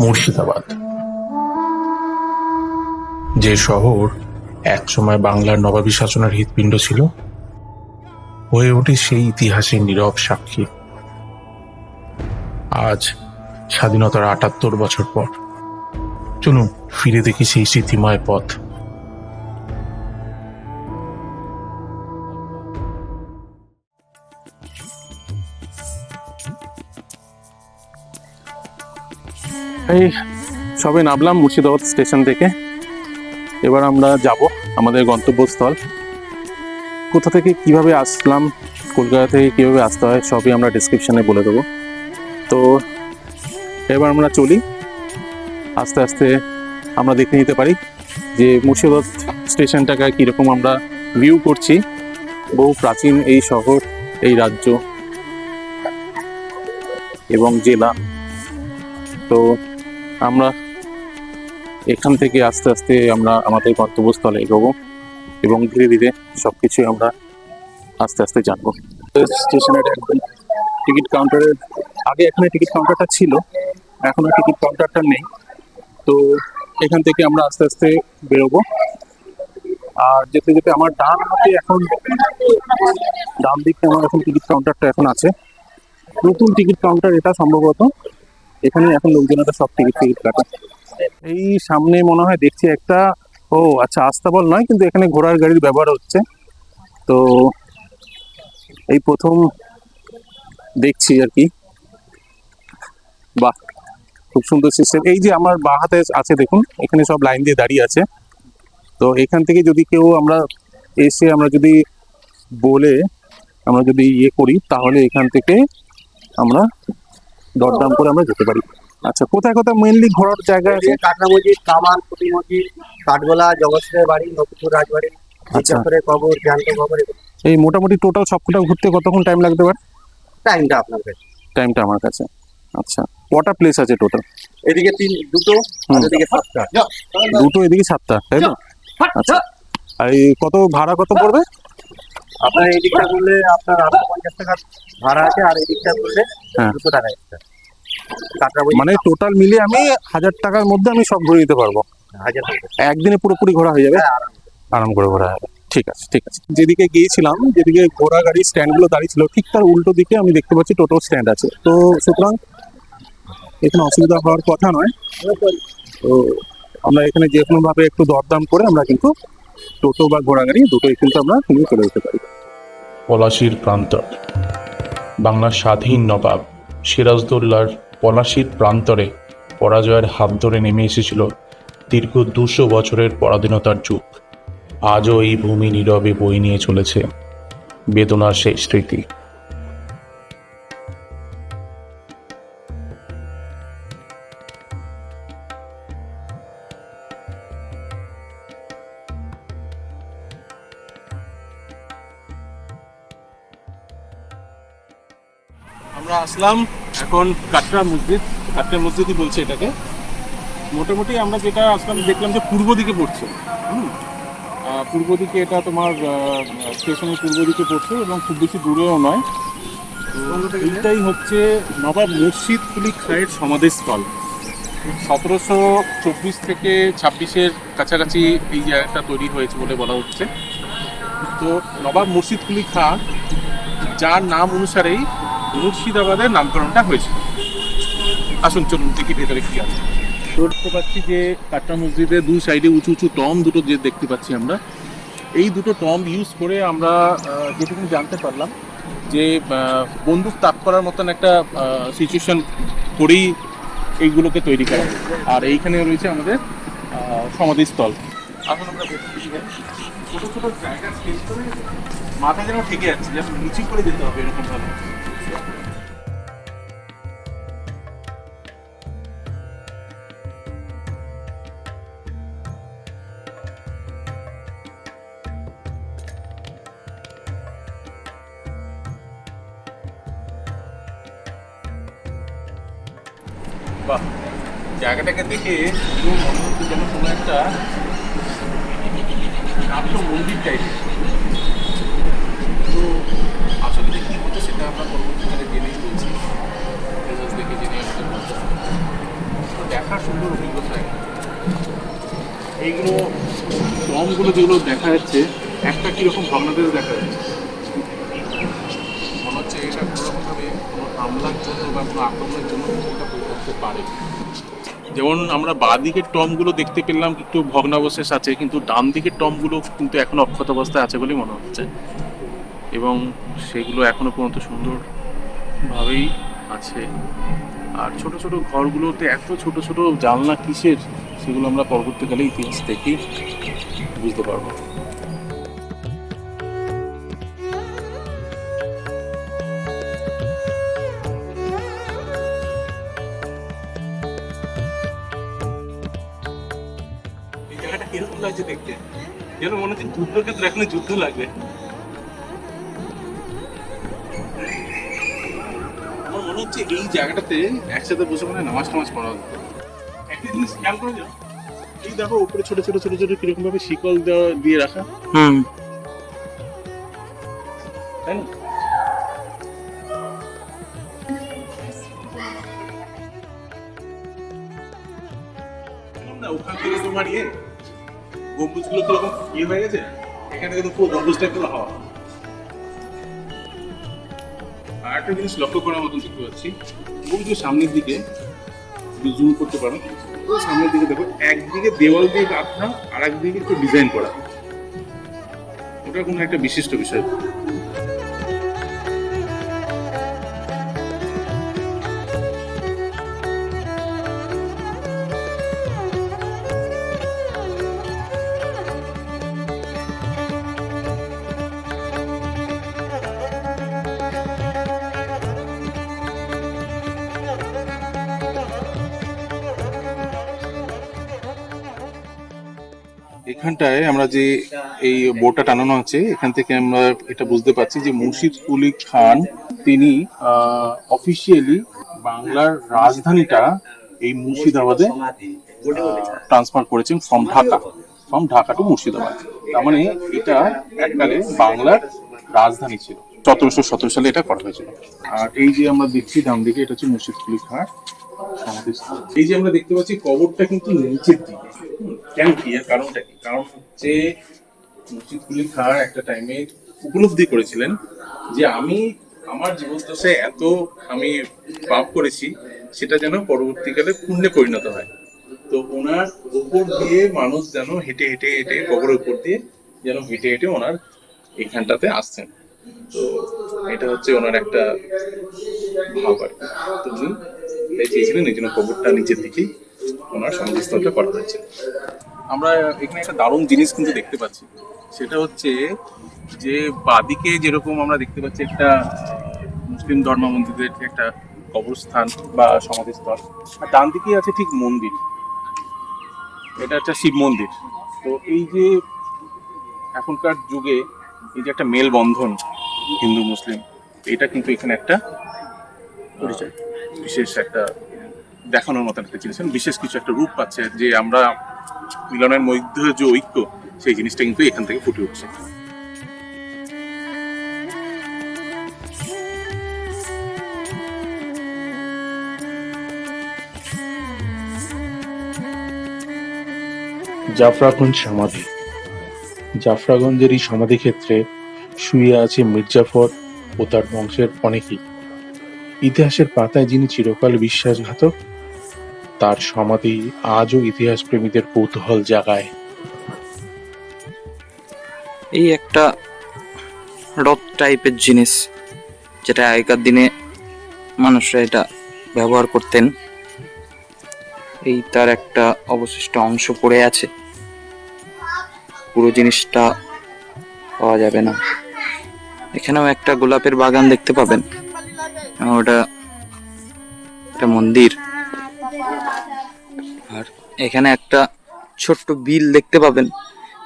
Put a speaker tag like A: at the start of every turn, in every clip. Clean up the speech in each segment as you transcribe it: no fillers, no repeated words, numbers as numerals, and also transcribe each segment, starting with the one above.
A: মুর্শিদাবাদ, যে শহর একসময় বাংলার নবাবী শাসনের হৃৎপিণ্ড ছিল, হয়ে ওঠে সেই ইতিহাসের নীরব সাক্ষী। আজ স্বাধীনতার ৭৮ বছর পর চলুন ফিরে দেখি সেই স্মৃতিময় পথ।
B: এই সবে নামলাম মুর্শিদাবাদ স্টেশন থেকে। এবার আমরা যাব আমাদের গন্তব্যস্থল। কোথা থেকে কিভাবে আসলাম, কলকাতা থেকে কিভাবে আসতে হয়, সবই আমরা ডিসক্রিপশানে বলে দেবো। তো এবার আমরা চলি। আস্তে আস্তে আমরা দেখে নিতে পারি যে মুর্শিদাবাদ স্টেশনটাকে কীরকম আমরা ভিউ করছি। বহু প্রাচীন এই শহর, এই রাজ্য এবং জেলা। তো আমরা এখান থেকে আস্তে আস্তে আমরা আমাদের গন্তব্যস্থলে এগোবো এবং ধীরে ধীরে সব কিছুই আমরা আস্তে আস্তে জানবো। স্টেশনের একদম টিকিট কাউন্টারের আগে এখানে টিকিট কাউন্টারটা ছিল, এখন আর টিকিট কাউন্টারটা নেই। তো এখান থেকে আমরা আস্তে আস্তে বেরোবো। আর যেতে যেতে আমার ডান দিকে আমার এখন টিকিট কাউন্টারটা এখন আছে, নতুন টিকিট কাউন্টার এটা সম্ভবত। এখানে এখন লোকজনেরা সব টিকিট কাটে। এই সামনে মনে হয় দেখছি একটা, ও আচ্ছা, আস্তাবল নয়, কিন্তু এখানে ঘোড়ার গাড়ির ব্যবহার হচ্ছে। তো এই প্রথম দেখছি আর কি। বাহ, খুব সুন্দর সিস্টেম। এই যে আমার বাঁ হাতে আছে দেখুন, এখানে সব লাইন দিয়ে দাঁড়িয়ে আছে। তো এখান থেকে যদি কেউ আমরা এসে আমরা যদি বলে আমরা যদি করি, তাহলে এখান থেকে আমরা দরদাম করে আমরা যেতে পারি। আচ্ছা, কোথায় কোথায় মেইনলি ঘোরার জায়গা আছে?
C: কাটরা মসজিদ, কামান, কুটি মসজিদ, কাঠগোলা, জগৎসের বাড়ি, নতুনপুর রাজবাড়ি, চক্রের কবর, জ্যান্ত কবর।
B: এই মোটামুটি টোটাল সবকটা ঘুরতে কতক্ষণ টাইম লাগতে পারে?
C: টাইমটা আপনার কাছে?
B: টাইমটা আমার কাছে। আচ্ছা, কটা প্লেস আছে টোটাল?
C: এদিকে দুটো, আর এদিকে 7টা।
B: দুটো, এদিকে 7টা, তাই তো? আচ্ছা, আর এই কত ভাড়া কত পড়বে?
C: আপনার এই দিকটা করলে আপনার 850 টাকা ভাড়া আছে, আর এই দিকটা করলে 200 টাকা এক্সট্রা।
B: মানে টোটাল মিলিয়ে আমি 1000 টাকার মধ্যে আমি সব ঘুরে দিতে পারবো?
C: 1000 টাকা
B: একদিনে পুরোপুরি ঘোরা হয়ে যাবে? আরাম করে ঘোরা যাবে। ঠিক আছে, ঠিক আছে। যেদিকে গিয়েছিলাম, যেদিকে ঘোড়া গাড়ির স্ট্যান্ডগুলো দাঁড়িয়ে ছিল, ঠিক তার উল্টো দিকে আমি দেখতে পাচ্ছি টোটো স্ট্যান্ড আছে। তো সুতরাং এখানে অসুবিধা হওয়ার কথা নয়। তো আমরা এখানে যে কোনোভাবে একটু দরদাম করে আমরা কিন্তু টোটো বা ঘোড়া গাড়ি দুটোই কিন্তু আমরা নিয়ে চলে যেতে পারি।
A: পলাশীর প্রান্তর। বাংলার স্বাধীন নবাব সিরাজদৌল্লার পলাশীর প্রান্তরে পরাজয়ের হাত ধরে নেমে এসেছিল দীর্ঘ 200 বছরের পরাধীনতার যুগ। আজও এই ভূমি নীরবে বয়ে নিয়ে চলেছে বেদনার সেই স্মৃতি।
B: আমরা আসলাম এখন কাটরা মসজিদই বলছে এটাকে। মোটামুটি আমরা যেটা আসলাম দেখলাম যে পূর্ব দিকে পড়ছে। পূর্ব দিকে এটা তোমার স্টেশনের পূর্ব দিকে পড়ছে এবং খুব বেশি দূরেও নয়। তো এইটাই হচ্ছে নবাব মুর্শিদ কুলি খাঁয়ের সমাধিস্থল। 1724 থেকে 26-এর কাছাকাছি এই জায়গাটা তৈরি হয়েছে বলে বলা হচ্ছে। তো নবাব মুর্শিদ কুলি খাঁ, যার নাম অনুসারেই মুর্শিদাবাদের নামকরণটা হয়েছে। আসুন চলুন দেখি ভেতরে কি আছে। দেখতে পাচ্ছি যে কাটরা মসজিদের দুই সাইডে উঁচু উঁচু টম দুটো যে দেখতে পাচ্ছি আমরা, এই দুটো টম ইউজ করে আমরা যেটুকু জানতে পারলাম যে বন্দুক তাক করার মতন একটা সিচুয়েশন করেই এইগুলোকে তৈরি করা। আর এইখানে রয়েছে আমাদের সমাধিস্থল। এখন আমরা ছোটো ছোটো জায়গা চেঞ্জ করে মাথা যেন ঠেকে যাচ্ছে, যেন নিচু করে যেতে হবে এরকম ভাবে। বাহ, জায়গাটাকে দেখে যেন কোনো একটা নাট্য মন্দির টাইপের। তো আসলে কি হতো সেটা আমরা পরবর্তীকালে জেনেই বলছি, দেখে জেনে দেখার সুন্দর অভিজ্ঞতা। এইগুলো টমগুলো যেগুলো দেখা যাচ্ছে, একটা কিরকম ভাবনাতে দেখা যাচ্ছে, মনে হচ্ছে এটা কোনোরকমভাবে কোনো হামলার জন্য বা কোনো আক্রমণের জন্য এটা হয়ে থাকতে পারে। যেমন আমরা বাঁ দিকের টমগুলো দেখতে পেলাম একটু ভগ্নাবশেষ আছে, কিন্তু ডান দিকের টমগুলো কিন্তু এখনো অক্ষত অবস্থায় আছে বলেই মনে হচ্ছে, এবং সেগুলো এখনো পর্যন্ত সুন্দরভাবেই আছে। আর ছোট ছোট ঘরগুলোতে এত ছোট ছোট জানলা কিসের, সেগুলো আমরা পরবর্তীকালে ইতিহাস দেখেই বুঝতে পারবো। এই জায়গাটা কিরকম লাগছে দেখতে, যেন মনে হচ্ছে যুদ্ধক্ষেত্রে এখনো যুদ্ধ লাগবে। আমার মনে হচ্ছে এই জায়গাটাতে একসাথে বসে মানে নামাজ টামাজ পড়া হতো। একটা জিনিস খেয়াল করে যাও, এই দেখো উপরে ছোট ছোট ছোট ছোট কিরকম ভাবে শিকল দেওয়া দিয়ে রাখা, তাই না? না ওখান থেকে তোমার গম্বুজগুলো কিরকম হয়ে গেছে, এখানে কিন্তু পুরো গম্বুজ টাইপের হাওয়া। আর একটা জিনিস লক্ষ্য করার মতন দেখতে পাচ্ছি, ওই যে সামনের দিকে জুম করতে পারো, ওই সামনের দিকে দেখো একদিকে দেওয়াল দিয়ে গাঁথা আর একদিকে একটু ডিজাইন করা, ওটা কোনো একটা বিশিষ্ট বিষয়। এখানটায় আমরা যে এই বোর্ডটা টানানো আছে, এখান থেকে আমরা এটা বুঝতে পারছি যে মুর্শিদ কুলি খান তিনি অফিসিয়ালি বাংলার রাজধানীটা এই মুর্শিদাবাদে ট্রান্সফার করেছেন ফ্রম ঢাকা টু মুর্শিদাবাদ। তার মানে এটা এককালে বাংলার রাজধানী ছিল। 1717 সালে এটা করা হয়েছিল। আর এই যে আমরা দেখছি ডান দিকে, এটা হচ্ছে মুর্শিদ কুলি খান সমাধিস্থল। এই যে আমরা দেখতে পাচ্ছি কবরটা কিন্তু নিচের দিকে। কেন কি, এর কারণটা কি? কারণ হচ্ছে মুর্শিদ কুলি খান একটা টাইমে উপলব্ধি করেছিলেন যে আমি আমার জীবদ্দশায় এত আমি পাপ করেছি, সেটা যেন পরবর্তীকালে পুণ্যে পরিণত হয়। তো ওনার উপর দিয়ে মানুষ যেন হেঁটে হেঁটে হেঁটে কবরের উপর দিয়ে যেন হেঁটে হেঁটে ওনার এখানটাতে আসছেন। তো এটা হচ্ছে ওনার একটা ভাব আর কি। তো উনি তাই চেয়েছিলেন এই জন্য কবরটা নিচের দিকেই ওনার সমাধিস্থলটা করা হয়েছে। আমরা এখানে একটা দারুণ জিনিস কিন্তু দেখতে পাচ্ছি, সেটা হচ্ছে যে বাদিকে যেরকম আমরা দেখতে পাচ্ছি একটা মুসলিম ধর্মাবলম্বীদের একটা কবরস্থান বা সমাধিস্থল, আর ডান দিকেই আছে ঠিক মন্দির, এটা একটা শিব মন্দির। তো এই যে এখনকার যুগে এই যে একটা মেলবন্ধন হিন্দু মুসলিম, এটা কিন্তু এখানে একটা পরিচয়, বিশেষ একটা দেখানোর মতন একটা জিনিস, বিশেষ কিছু একটা রূপ পাচ্ছে, যে আমরা মিলনের মধ্যে যে ঐক্য, সেই জিনিসটা কিন্তু এখান থেকে ফুটে উঠছে।
A: জাফরাগঞ্জ সমাধি। জাফরাগঞ্জের এই সমাধি ক্ষেত্রে শুয়ে আছে মির্জাফর ও তার বংশের অনেকেই। ইতিহাসের পাতায় যিনি চিরকাল বিশ্বাসঘাতক, তার সমাধি আজও ইতিহাস প্রেমীদের কৌতূহল জাগায়।
D: এই একটা রথ টাইপের জিনিস, যেটা আগেকার দিনে মানুষরা এটা ব্যবহার করতেন। এই তার একটা অবশিষ্ট অংশ পড়ে আছে, পুরো জিনিসটা পাওয়া যাবে না। এখানেও একটা গোলাপের বাগান দেখতে পাবেন, ওটা একটা মন্দির। আর এখানে একটা ছোট্ট বিল দেখতে পাবেন,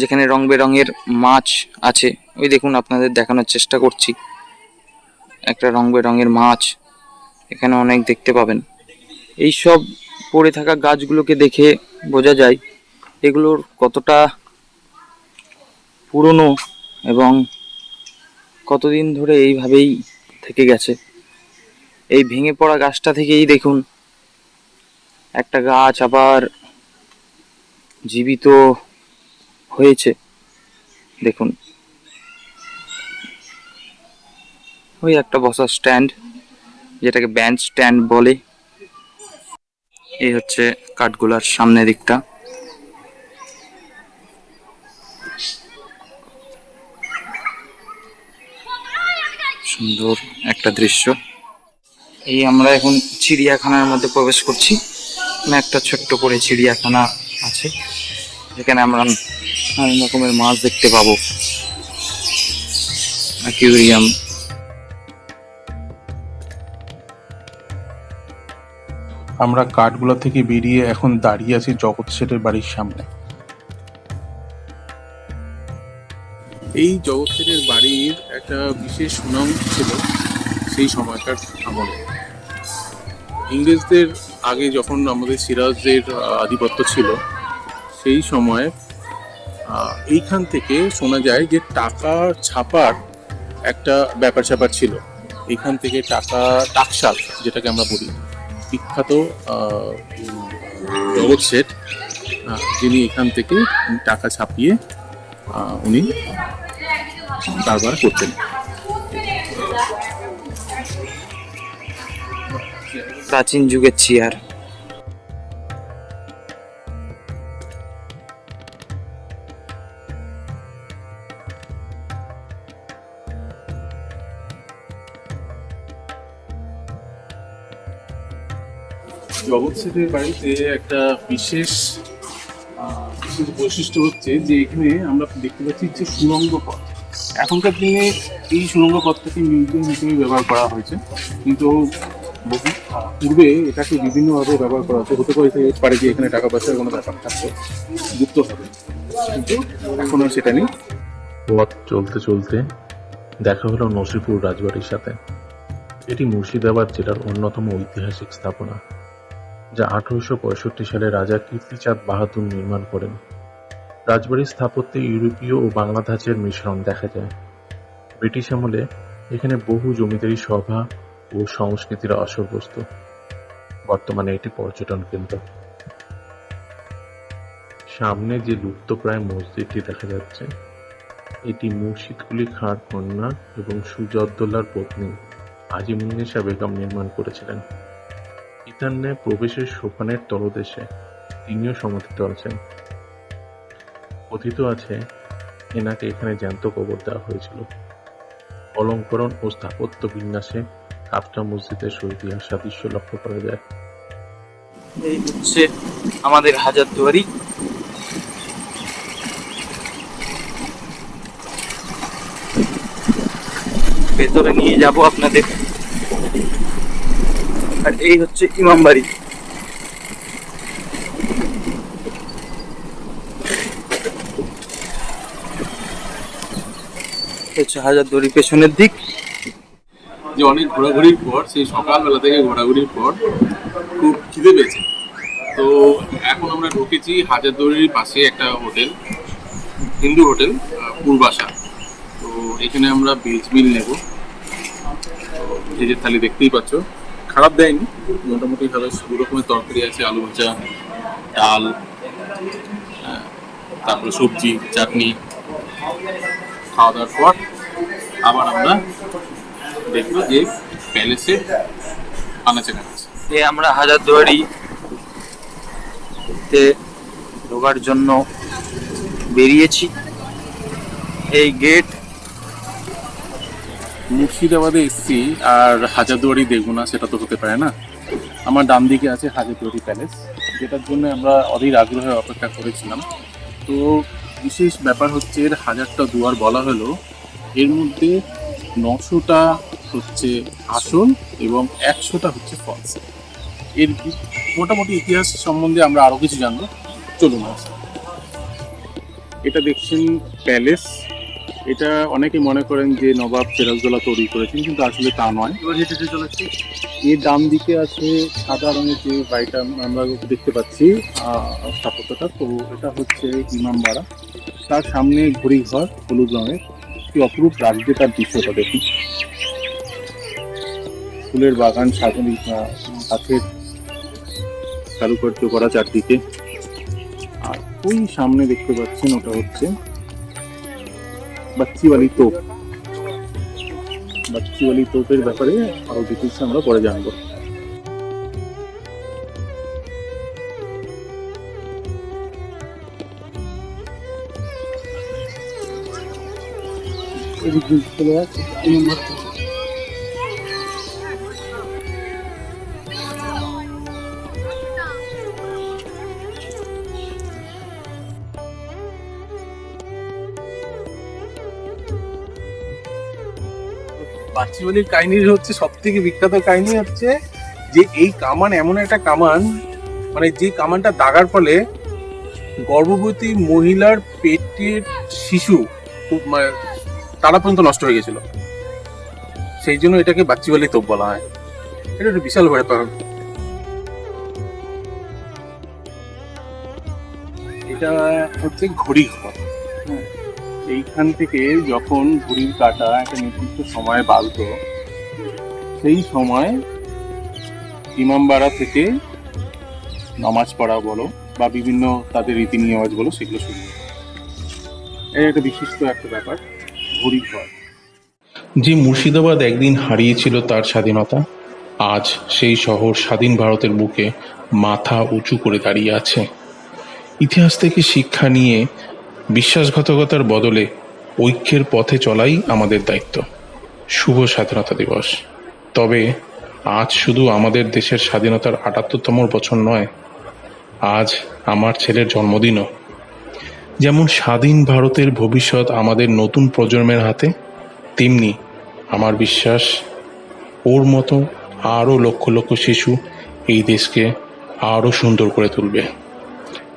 D: যেখানে রং বেরঙের মাছ আছে। ওই দেখুন, আপনাদের দেখানোর চেষ্টা করছি, একটা রং বেরঙের মাছ এখানে অনেক দেখতে পাবেন। এই সব পড়ে থাকা গাছগুলোকে দেখে বোঝা যায় এগুলোর কতটা পুরনো এবং কতদিন ধরে এইভাবেই থেকে গেছে। এই ভেঙে পড়া গাছটা থেকেই দেখুন একটা গাছ আবার জীবিত হয়েছে, দেখুন। ওই একটা বসার স্ট্যান্ড, যেটাকে বেঞ্চ স্ট্যান্ড বলে। এই হচ্ছে কাঠগোলার সামনের দিকটা। সুন্দর একটা দৃশ্য। এই আমরা এখন চিড়িয়াখানার মধ্যে প্রবেশ করছি। একটা ছোট্ট করে চিড়িয়াখানা আছে, যেখানে আমরা নানান রকমের মাছ দেখতে পাবো। অ্যাকুয়ারিয়াম।
A: আমরা কাঠগুলো থেকে বেরিয়ে এখন দাঁড়িয়ে আছি জগৎ শেঠের বাড়ির সামনে।
B: এই জগৎ শেঠের বাড়ির একটা বিশেষ সুনাম ছিল সেই সময়কার আমলে। ইংরেজদের আগে যখন আমাদের সিরাজদের আধিপত্য ছিল, সেই সময় এইখান থেকে শোনা যায় যে টাকা ছাপার একটা ব্যাপার স্যাপার ছিল। এইখান থেকে টাকশাল যেটাকে আমরা বলি, বিখ্যাত জগৎ শেঠ, যিনি এখান থেকে টাকা ছাপিয়ে উনি কারবার করতেন।
D: প্রাচীন যুগের চেয়ার।
B: জগৎ শেঠের বাড়িতে একটা বিশেষ বৈশিষ্ট্য হচ্ছে যে এখানে আমরা দেখতে পাচ্ছি যে সুড়ঙ্গ পথ। এখনকার দিনে এই সুড়ঙ্গ পথটাকে মিউজিয়াম হিসেবে ব্যবহার করা হয়েছে, কিন্তু পূর্বে এটাকে বিভিন্নভাবে ব্যবহার করা হচ্ছে। হতে পারে যে এখানে টাকা পয়সার কোনো ব্যাপার থাকতে যুক্ত হবে, কিন্তু এখন আর সেটা নেই।
A: পথ চলতে চলতে দেখা হলো নসিপুর রাজবাড়ির সাথে। এটি মুর্শিদাবাদ জেলার অন্যতম ঐতিহাসিক স্থাপনা, যা 1865 সালে রাজা কীর্তিচাঁদ বাহাদুর নির্মাণ করেন। রাজবাড়ির স্থাপত্যে ইউরোপীয় ও বাংলা ধাঁচের মিশ্রণ দেখা যায়। ব্রিটিশ আমলে এখানে বহু জমিদারি সভা ও সংস্কৃতির আসর বসত। বর্তমানে এটি পর্যটন কেন্দ্র। সামনে যে লুপ্তপ্রায় মসজিদটি দেখা যাচ্ছে, এটি মুর্শিদ কুলি খাঁর কন্যা এবং সুজাউদ্দৌলার পত্নী আজিমুন্নেসা বেগম নির্মাণ করেছিলেন। পিতার ন্যায় প্রবেশের সোপানের তলদেশে তিনিও সমর্থিত আছেন। কথিত আছে এনাকে এখানে জ্যান্ত কবর দেওয়া হয়েছিল। অলঙ্করণ ও স্থাপত্য বিন্যাসে কাফটা মসজিদের সুইতিহাস সাদৃশ্য লক্ষ্য করা যায়।
D: এই হচ্ছে আমাদের হাজারদুয়ারি। ভেতরে নিয়ে যাব আপনাদের। আর এই হচ্ছে ইমামবাড়ি। হচ্ছে হাজারদুয়ারি পেছনের দিক।
B: যে অনেক ঘোরাঘুরির পর, সেই সকালবেলা থেকে ঘোরাঘুরির পর খুব খিদে পেয়েছে, তো এখন আমরা ঢুকেছি হাজারদুয়ারির পাশে একটা হোটেল, হিন্দু হোটেল পূর্বাশা। তো এখানে আমরা ভেজ মিল নেব। ভেজের থালি দেখতেই পাচ্ছ, খারাপ দেয়নি, মোটামুটি ভাবে দু রকমের তরকারি আছে, আলু ভাজা, ডাল, তারপরে সবজি, চাটনি। খাওয়া দাওয়ার পর আবার আমরা দেখবো যে প্যালেসে আনাচে কানাচে।
D: আমরা হাজারদুয়ারি তে ঢোকার জন্য বেরিয়েছি। এই গেট।
B: মুর্শিদাবাদে এসছি আর হাজারদুয়ারি দেখবো না, সেটা তো হতে পারে না। আমার ডান দিকে আছে হাজারদুয়ারি প্যালেস, যেটার জন্য আমরা অধীর আগ্রহে অপেক্ষা করেছিলাম। তো বিশেষ ব্যাপার হচ্ছে এর 1000টা দুয়ার বলা হলো, এর মধ্যে 900টা হচ্ছে আসল এবং 100টা হচ্ছে ফলস। এর মোটামুটি ইতিহাস সম্বন্ধে আমরা আরও কিছু জানবো, চলুন। এটা দেখছেন প্যালেস। এটা অনেকে মনে করেন যে নবাব সিরাজদৌল্লা তৈরি করেছেন, কিন্তু আসলে তা নয়। এর ডান দিকে আছে সাদা রঙের যে বাড়িটা আমরা দেখতে পাচ্ছি স্থাপত্যটা, তো এটা হচ্ছে ইমামবাড়া। তার সামনে ঘড়িঘর হলুদ রঙের, কি অপরূপ রাজ্যে তার দৃশ্যটা দেখুন। ফুলের বাগান, সাজানি গাছের কারুকার্য করা চারদিকে। আর ওই সামনে দেখতে পাচ্ছেন ওটা হচ্ছে বাচ্চিওয়ালি তোপ। বাচ্চিওয়ালি তোপের ব্যাপারে আরো ডিটেলস আমরা পরে জানবো। বাচ্চিওয়ালির কাহিনীর হচ্ছে সব থেকে বিখ্যাত কাহিনী হচ্ছে যে এই কামান এমন একটা কামান, মানে যে কামানটা দাগার ফলে গর্ভবতী মহিলার পেটের শিশু খুব মানে তারা পর্যন্ত নষ্ট হয়ে গেছিল। সেই জন্য এটাকে বাচ্চিওয়ালি তোপ বলা হয়। এটা একটা বিশাল ব্যাপার। এটা হচ্ছে ঘড়ি ঘর। এইখান থেকে যখন ঘড়ির কাঁটা একটা নির্দিষ্ট সময়ে বাজতো, সেই সময় ইমামবাড়া থেকে নামাজ পড়া বলো বা বিভিন্ন তাদের রীতি নিয়মাজ বলো, সেগুলো শুরু হয়। এটা একটা বিশিষ্ট একটা ব্যাপার, ঘড়ি ঘর।
A: যে মুর্শিদাবাদ একদিন হারিয়েছিল তার স্বাধীনতা, আজ সেই শহর স্বাধীন ভারতের বুকে মাথা উঁচু করে দাঁড়িয়ে আছে। ইতিহাস থেকে শিক্ষা নিয়ে বিশ্বাসঘাতকতার বদলে ঐক্যের পথে চলাই আমাদের দায়িত্ব। শুভ স্বাধীনতা দিবস। তবে আজ শুধু আমাদের দেশের স্বাধীনতার ৭৮তম বছর নয়, আজ আমার ছেলের জন্মদিনও। যেমন স্বাধীন ভারতের ভবিষ্যৎ আমাদের নতুন প্রজন্মের হাতে, তেমনি আমার বিশ্বাস ওর মতো আরও লক্ষ লক্ষ শিশু এই দেশকে আরও সুন্দর করে তুলবে।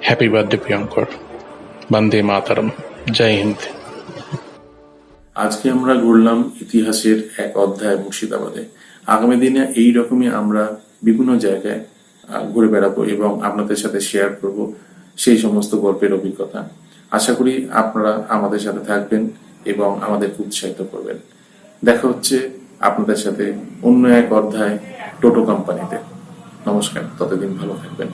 A: Happy birthday Priyankar. বন্দে মাতরম। জয় হিন্দ।
E: আজকে আমরা গড়লাম ইতিহাসের এক অধ্যায় মুর্শিদাবাদে। আগামী দিনে এই রকমই আমরা বিভিন্ন জায়গায় ঘুরে বেড়াবো এবং আপনাদের সাথে শেয়ার করব সেই সমস্ত গল্পের অভিজ্ঞতা। আশা করি আপনারা আমাদের সাথে থাকবেন এবং আমাদেরকে উৎসাহিত করবেন। দেখা হচ্ছে আপনাদের সাথে অন্য এক অধ্যায় টোটো কোম্পানিতে। নমস্কার, ততদিন ভালো থাকবেন।